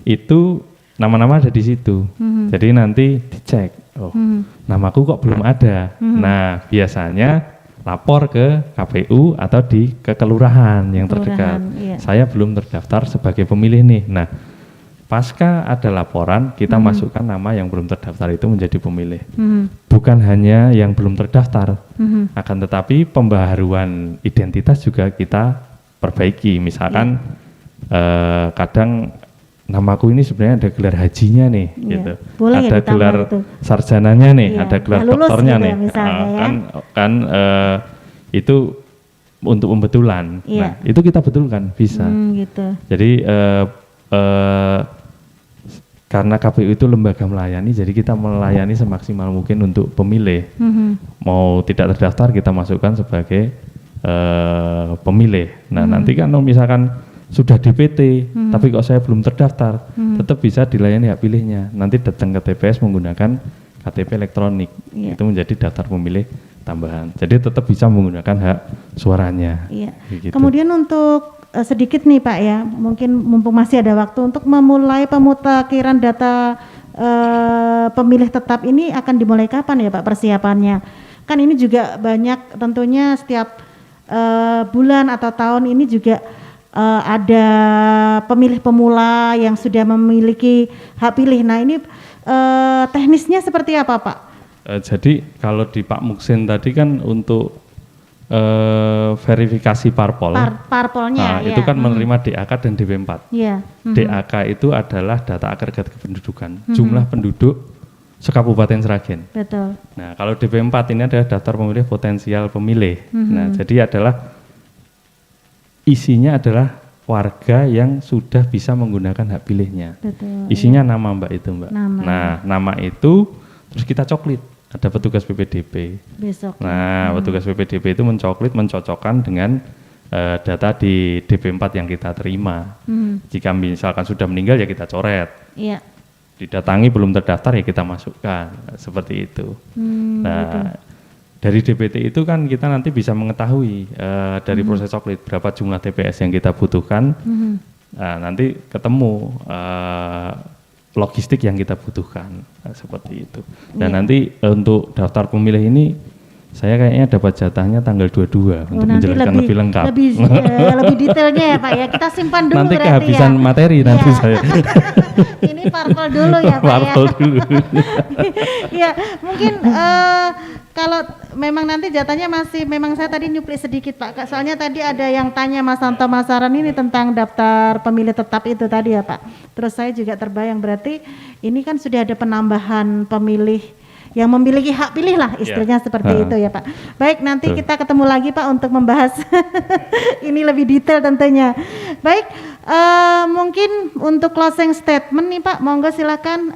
Itu nama-nama ada di situ. Jadi nanti dicek. Oh, namaku kok belum ada. Nah, biasanya lapor ke KPU atau ke kelurahan yang terdekat. Iya. Saya belum terdaftar sebagai pemilih nih. Nah, pasca ada laporan, kita masukkan nama yang belum terdaftar itu menjadi pemilih. Bukan hanya yang belum terdaftar, akan tetapi pembaharuan identitas juga kita perbaiki. Misalkan kadang namaku ini sebenarnya ada gelar hajinya nih, Iya. gitu. Boleh ya Ada ditambah gelar itu. sarjananya nih, Iya. ada gelar Nggak lulus doktornya gitu nih. ya misalnya ya. Kan itu untuk pembetulan. Iya. Nah, itu kita betulkan bisa. Gitu. Jadi karena KPU itu lembaga melayani, jadi kita melayani semaksimal mungkin untuk pemilih. Mau tidak terdaftar kita masukkan sebagai pemilih. Nah, nanti kan kalau misalkan sudah DPT, tapi kok saya belum terdaftar, tetap bisa dilayani hak pilihnya. Nanti datang ke TPS menggunakan KTP elektronik, Iya. itu menjadi daftar pemilih tambahan. Jadi tetap bisa menggunakan hak suaranya. Iya. Gitu. Kemudian untuk sedikit nih Pak ya, mungkin mumpung masih ada waktu untuk memulai pemutakhiran data pemilih tetap ini akan dimulai kapan ya Pak persiapannya? Kan ini juga banyak tentunya setiap bulan atau tahun ini juga ada pemilih pemula yang sudah memiliki hak pilih. Nah ini teknisnya seperti apa Pak? Jadi kalau di Pak Muksin tadi kan untuk verifikasi parpol, Parpolnya nah, ya. itu kan menerima DAK dan DP4. Iya. DAK itu adalah data agregat kependudukan, jumlah penduduk sekabupaten Sragen. Betul. Nah, kalau DP4 ini adalah daftar pemilih potensial pemilih. Nah, jadi adalah isinya adalah warga yang sudah bisa menggunakan hak pilihnya. Betul. Isinya nama Mbak itu, Mbak. Nama. Nah, nama itu terus kita coklit. Ada petugas PPDB. Besok. Nah, petugas PPDB itu mencocokkan dengan data di DP4 yang kita terima. Jika misalkan sudah meninggal ya kita coret. Iya. Didatangi belum terdaftar ya kita masukkan. Seperti itu. Nah, dari DPT itu kan kita nanti bisa mengetahui dari proses coklit berapa jumlah TPS yang kita butuhkan. Nah, nanti ketemu logistik yang kita butuhkan, seperti itu. Dan nanti untuk daftar pemilih ini saya kayaknya dapat jatahnya tanggal 22 untuk nanti menjelaskan lebih lengkap. Lebih detailnya ya Pak ya. Kita simpan dulu Nanti berarti kehabisan ya. materi nanti Iya. saya. Ini parpol dulu ya Pak Parpol ya. dulu. Ya mungkin kalau memang nanti jatahnya masih, memang saya tadi nyuplik sedikit Pak. Soalnya tadi ada yang tanya Mas Santo Masaran ini tentang daftar pemilih tetap itu tadi ya Pak. Terus saya juga terbayang berarti ini kan sudah ada penambahan pemilih yang memiliki hak pilih lah istilahnya seperti itu ya Pak. Baik, nanti kita ketemu lagi Pak untuk membahas ini lebih detail tentunya. Baik, mungkin untuk closing statement nih Pak, monggo silakan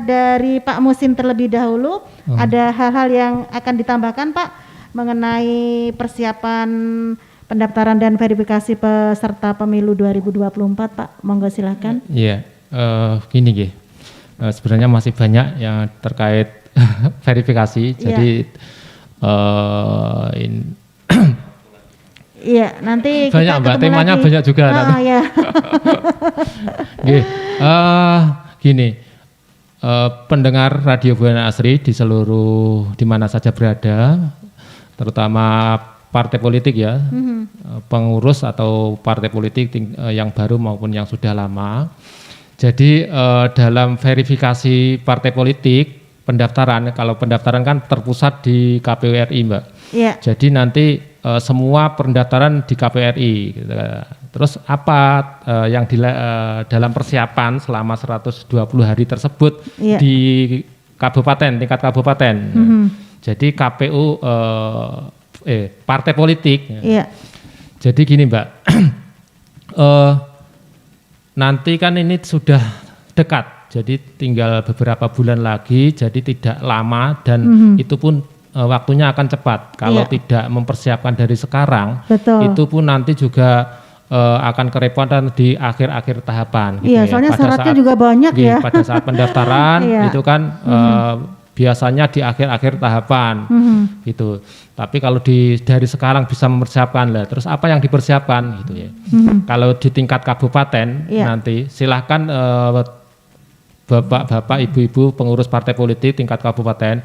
dari Pak Musim terlebih dahulu. Ada hal-hal yang akan ditambahkan Pak mengenai persiapan pendaftaran dan verifikasi peserta pemilu 2024 Pak, monggo silakan. Iya, gini Gi. Sebenarnya masih banyak yang terkait verifikasi. Jadi iya, nanti banyak kita Mbak, ketemu temanya lagi. banyak juga nanti. Ya. Gini, pendengar Radio Buana Asri di seluruh di mana saja berada, terutama partai politik ya, pengurus atau partai politik yang baru maupun yang sudah lama. Jadi dalam verifikasi partai politik pendaftaran, kalau pendaftaran kan terpusat di KPU RI, Mbak. Iya. Jadi nanti semua pendaftaran di KPU RI. Gitu. Terus apa yang dalam persiapan selama 120 hari tersebut Iya. di kabupaten, tingkat kabupaten. Jadi KPU partai politik. Iya. Jadi gini, Mbak. Nanti kan ini sudah dekat, jadi tinggal beberapa bulan lagi, jadi tidak lama dan itu pun waktunya akan cepat. Kalau Iya. tidak mempersiapkan dari sekarang, Betul. itu pun nanti juga akan kerepotan di akhir-akhir tahapan. Iya, soalnya Pada syaratnya saat- juga banyak ya. Pada saat pendaftaran Iya. itu kan biasanya di akhir-akhir tahapan, gitu. Tapi kalau dari sekarang bisa mempersiapkan lah. Terus apa yang dipersiapkan, gitu ya? Kalau di tingkat kabupaten Iya. nanti silahkan bapak-bapak, ibu-ibu pengurus partai politik tingkat kabupaten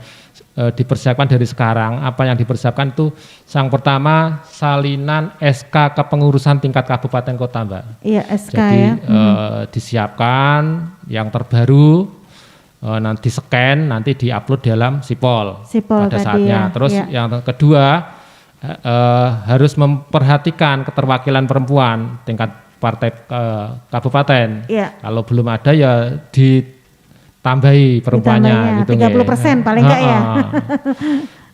dipersiapkan dari sekarang. Apa yang dipersiapkan itu yang pertama salinan SK kepengurusan tingkat kabupaten kota, Mbak. Iya, SK Jadi ya. disiapkan yang terbaru, nanti scan, nanti diupload dalam Sipol, Sipol pada tadi saatnya. ya, Terus ya. yang kedua harus memperhatikan keterwakilan perempuan tingkat partai kabupaten. Iya. Kalau belum ada ya ditambahi perempuannya. Ditambahinya, Gitu, 30% paling enggak ya.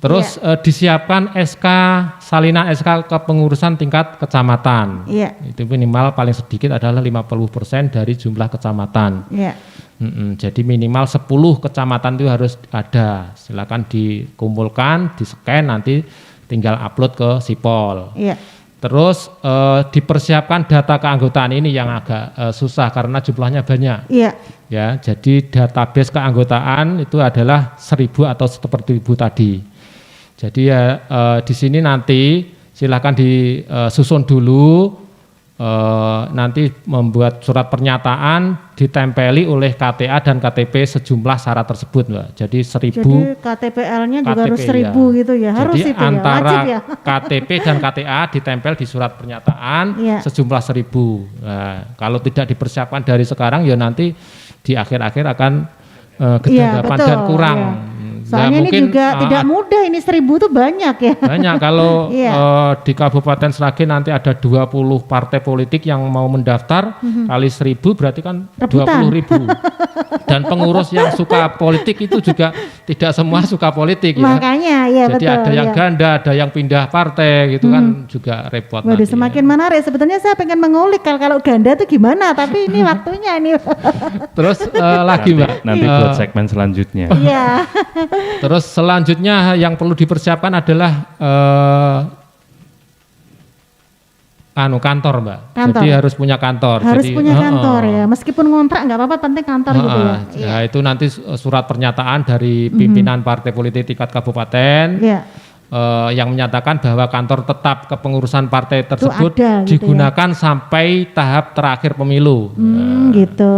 Terus disiapkan salinan SK kepengurusan tingkat kecamatan. Iya. Itu minimal paling sedikit adalah 50% dari jumlah kecamatan. Iya. Jadi minimal 10 kecamatan itu harus ada. Silakan dikumpulkan, di-scan, nanti tinggal upload ke Sipol. Iya. Terus dipersiapkan data keanggotaan ini yang agak susah karena jumlahnya banyak. Iya. Ya, jadi database keanggotaan itu adalah 1000 atau seperti ibu tadi. Jadi ya di sini nanti silakan disusun dulu, nanti membuat surat pernyataan ditempeli oleh KTA dan KTP sejumlah syarat tersebut, Mbak. Jadi 1000. Jadi KTPL-nya juga harus 1000 gitu ya. Harus Jadi itu ya, antara wajib ya. KTP dan KTA ditempel di surat pernyataan Iya. sejumlah 1000. Nah, kalau tidak dipersiapkan dari sekarang ya nanti di akhir-akhir akan Iya, gegagapan betul. dan kurang. Iya. Nah, Soalnya ini mungkin, juga tidak mudah, ini 1000 tuh banyak ya. banyak kalau Iya. di Kabupaten Sragen nanti ada 20 partai politik yang mau mendaftar, kali 1000 berarti kan Rebutan. 20.000. Dan pengurus yang suka politik itu juga tidak semua suka politik ya. Makanya ya Jadi betul. ada yang ya. ganda, ada yang pindah partai gitu kan juga repot. Waduh, nanti, semakin ya. menarik. Sebetulnya saya pengen mengulik kalau ganda itu gimana, tapi ini waktunya ini. Terus lagi Mbak, Nanti buat segmen selanjutnya. Iya. terus selanjutnya yang perlu dipersiapkan adalah kantor, Mbak. Kantor. Jadi harus punya kantor. Harus Jadi, punya kantor ya. Meskipun ngontrak nggak apa-apa, penting kantor gitu ya. Ya itu nanti surat pernyataan dari pimpinan partai politik tingkat kabupaten Iya. yang menyatakan bahwa kantor tetap kepengurusan partai tersebut ada gitu digunakan sampai tahap terakhir pemilu. Gitu.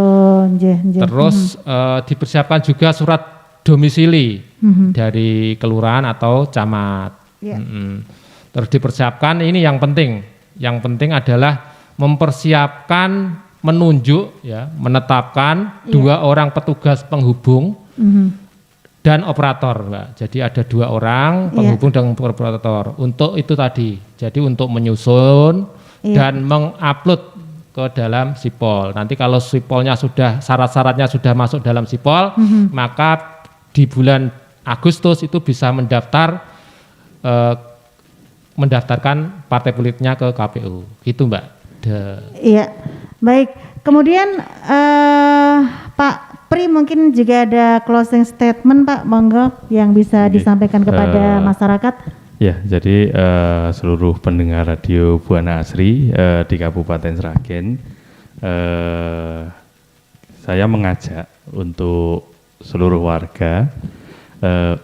Nggih, nggih. Terus dipersiapkan juga surat domisili dari kelurahan atau camat. Iya. Terus dipersiapkan ini yang penting. Yang penting adalah mempersiapkan, menunjuk, ya, menetapkan 2 orang petugas penghubung dan operator, Mbak. Jadi ada 2 orang penghubung dan operator. Untuk itu tadi. Jadi untuk menyusun dan mengupload ke dalam Sipol. Nanti kalau Sipolnya sudah syarat-syaratnya sudah masuk dalam Sipol, maka di bulan Agustus itu bisa mendaftarkan partai politiknya ke KPU. Gitu, Mbak. Iya. Baik. Kemudian Pak Pri mungkin juga ada closing statement, Pak, monggo yang bisa disampaikan kepada masyarakat. Ya, jadi seluruh pendengar radio Buana Asri di Kabupaten Sragen, saya mengajak untuk seluruh warga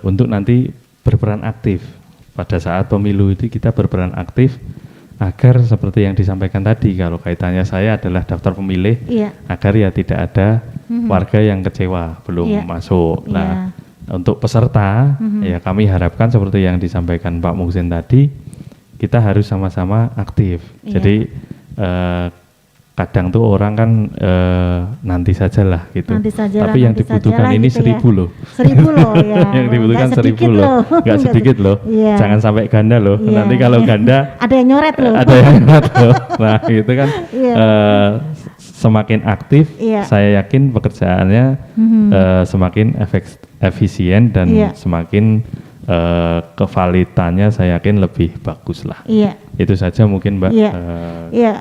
untuk nanti berperan aktif. Pada saat pemilu itu kita berperan aktif agar seperti yang disampaikan tadi, kalau kaitannya saya adalah daftar pemilih, agar ya tidak ada warga yang kecewa belum masuk. Nah, untuk peserta, ya kami harapkan seperti yang disampaikan Pak Muhsin tadi, kita harus sama-sama aktif. Jadi kadang tuh orang kan nanti sajalah gitu. Nanti sajalah, Tapi yang nanti dibutuhkan sajalah ini gitu ya. 1000 loh. 1000 loh ya. Yang dibutuhkan Nggak 1000 sedikit loh. Nggak sedikit loh. Iya. Jangan sampai ganda loh. Iya, Nanti kalau iya. ganda Ada yang nyoret loh. ada yang ingat loh. Nah itu kan Iya. semakin aktif, Iya. saya yakin pekerjaannya semakin efisien dan Iya. semakin kevalitannya saya yakin lebih bagus lah. Iya. Itu saja mungkin Mbak. Iya. Iya.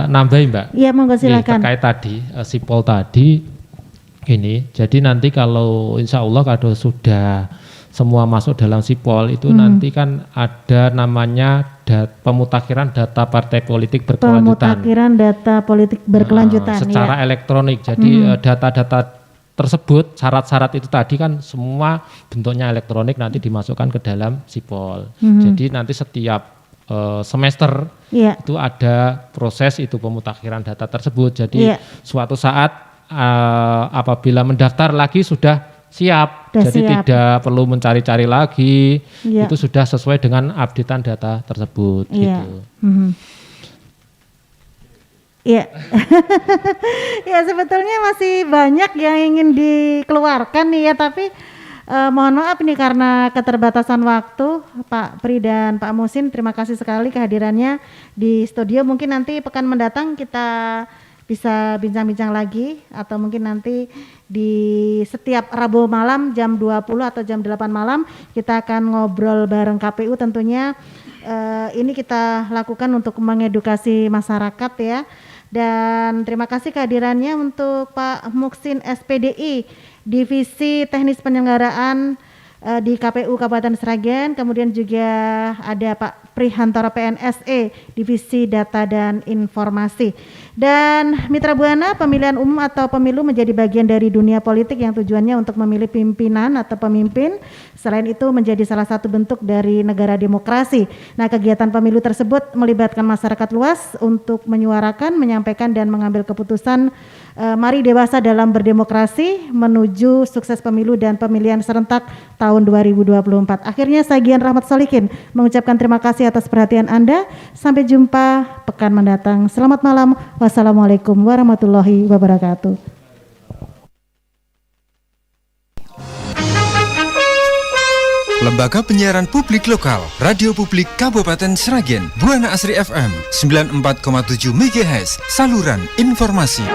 Nambahin Mbak. Iya, monggo Nih, silakan. terkait tadi sipol tadi gini. Jadi nanti kalau insya Allah kalau sudah semua masuk dalam sipol itu nanti kan ada namanya pemutakhiran data partai politik berkelanjutan. Pemutakhiran data politik berkelanjutan Secara ya. elektronik. Jadi data-data tersebut syarat-syarat itu tadi kan semua bentuknya elektronik nanti dimasukkan ke dalam sipol. Jadi nanti setiap semester Iya. itu ada proses itu pemutakhiran data tersebut. Jadi Iya. suatu saat apabila mendaftar lagi sudah siap. Sudah Jadi siap. tidak perlu mencari-cari lagi. Iya. Itu sudah sesuai dengan updatean data tersebut. Iya. Gitu. Iya. Ya sebetulnya masih banyak yang ingin dikeluarkan nih ya, tapi mohon maaf nih karena keterbatasan waktu. Pak Pri dan Pak Muhsin, terima kasih sekali kehadirannya di studio. Mungkin nanti pekan mendatang kita bisa bincang-bincang lagi, atau mungkin nanti di setiap Rabu malam jam 20 atau jam 8 malam kita akan ngobrol bareng KPU tentunya. Ini kita lakukan untuk mengedukasi masyarakat ya. Dan terima kasih kehadirannya untuk Pak Muhsin SPDI Divisi Teknis Penyelenggaraan di KPU Kabupaten Sragen, kemudian juga ada Pak Prihantoro PNSE Divisi Data dan Informasi. Dan Mitra Buana, pemilihan umum atau pemilu menjadi bagian dari dunia politik yang tujuannya untuk memilih pimpinan atau pemimpin. Selain itu menjadi salah satu bentuk dari negara demokrasi. Nah, kegiatan pemilu tersebut melibatkan masyarakat luas untuk menyuarakan, menyampaikan dan mengambil keputusan. Mari dewasa dalam berdemokrasi menuju sukses pemilu dan pemilihan serentak tahun 2024. Akhirnya saya Gian Rahmat Solikin mengucapkan terima kasih atas perhatian Anda. Sampai jumpa pekan mendatang. Selamat malam. Wassalamualaikum warahmatullahi wabarakatuh. Lembaga Penyiaran Publik Lokal, Radio Publik Kabupaten Sragen, Buana Asri FM 94,7 MHz, saluran informasi.